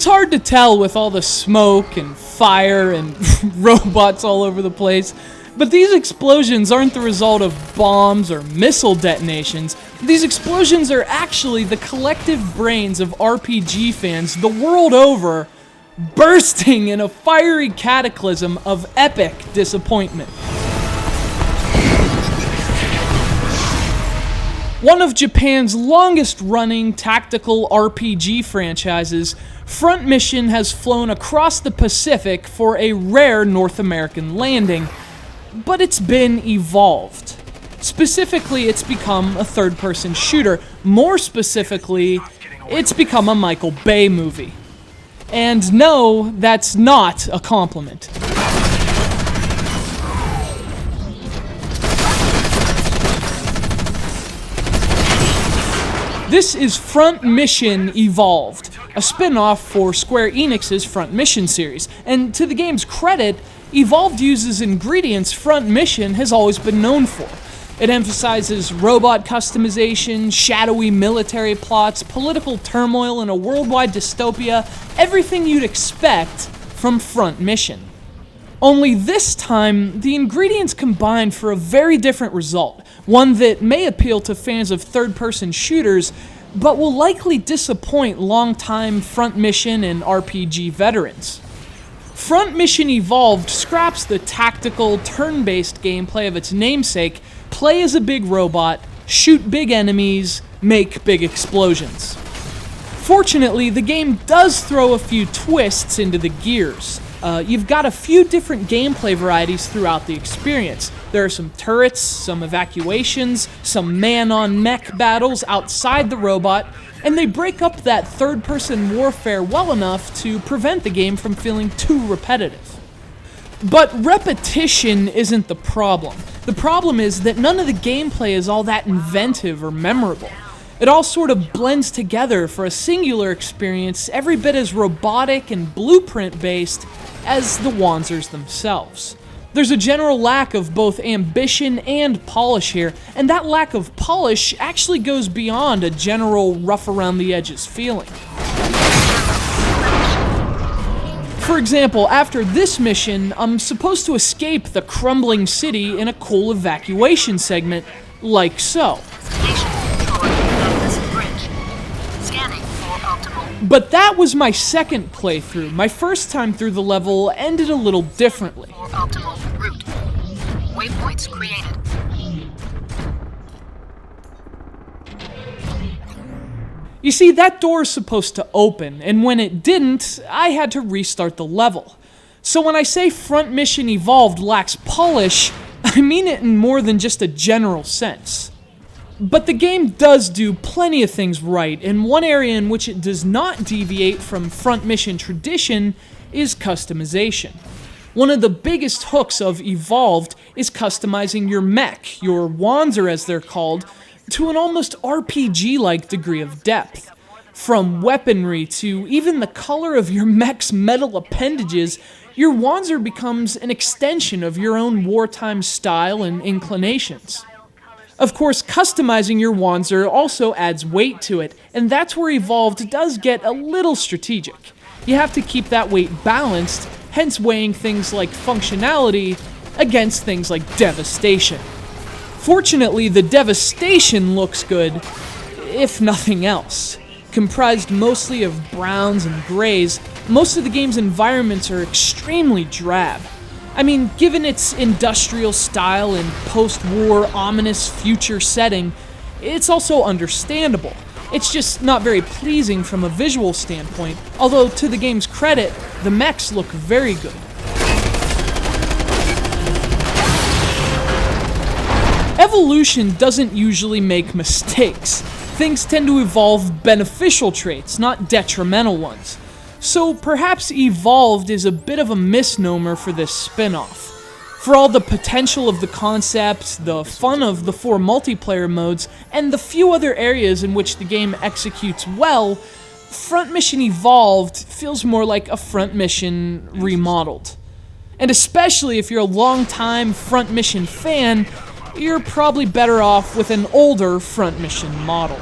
It's hard to tell with all the smoke and fire and robots all over the place, but these explosions aren't the result of bombs or missile detonations. These explosions are actually the collective brains of RPG fans the world over, bursting in a fiery cataclysm of epic disappointment. One of Japan's longest-running tactical RPG franchises, Front Mission has flown across the Pacific for a rare North American landing, but it's been evolved. Specifically, it's become a third-person shooter. More specifically, it's become a Michael Bay movie. And no, that's not a compliment. This is Front Mission Evolved, a spin-off for Square Enix's Front Mission series, and to the game's credit, Evolved uses ingredients Front Mission has always been known for. It emphasizes robot customization, shadowy military plots, political turmoil in a worldwide dystopia, everything you'd expect from Front Mission. Only this time, the ingredients combine for a very different result, one that may appeal to fans of third-person shooters, but will likely disappoint longtime Front Mission and RPG veterans. Front Mission Evolved scraps the tactical, turn-based gameplay of its namesake, play as a big robot, shoot big enemies, make big explosions. Fortunately, the game does throw a few twists into the gears. You've got a few different gameplay varieties throughout the experience. There are some turrets, some evacuations, some man-on-mech battles outside the robot, and they break up that third-person warfare well enough to prevent the game from feeling too repetitive. But repetition isn't the problem. The problem is that none of the gameplay is all that inventive or memorable. It all sort of blends together for a singular experience every bit as robotic and blueprint-based as the Wanzers themselves. There's a general lack of both ambition and polish here, and that lack of polish actually goes beyond a general rough-around-the-edges feeling. For example, after this mission, I'm supposed to escape the crumbling city in a cool evacuation segment, like so. But that was my second playthrough. My first time through the level ended a little differently. Optimal route. Waypoints created. You see, that door is supposed to open, and when it didn't, I had to restart the level. So when I say Front Mission Evolved lacks polish, I mean it in more than just a general sense. But the game does do plenty of things right, and one area in which it does not deviate from Front Mission tradition is customization. One of the biggest hooks of Evolved is customizing your mech, your Wanzer as they're called, to an almost RPG-like degree of depth. From weaponry to even the color of your mech's metal appendages, your Wanzer becomes an extension of your own wartime style and inclinations. Of course, customizing your Wanzer also adds weight to it, and that's where Evolved does get a little strategic. You have to keep that weight balanced, hence weighing things like functionality against things like devastation. Fortunately, the devastation looks good, if nothing else. Comprised mostly of browns and grays, most of the game's environments are extremely drab. I mean, given its industrial style and post-war ominous future setting, it's also understandable. It's just not very pleasing from a visual standpoint, although to the game's credit, the mechs look very good. Evolution doesn't usually make mistakes. Things tend to evolve beneficial traits, not detrimental ones. So perhaps Evolved is a bit of a misnomer for this spin-off. For all the potential of the concept, the fun of the 4 multiplayer modes, and the few other areas in which the game executes well, Front Mission Evolved feels more like a Front Mission remodeled. And especially if you're a long-time Front Mission fan, you're probably better off with an older Front Mission model.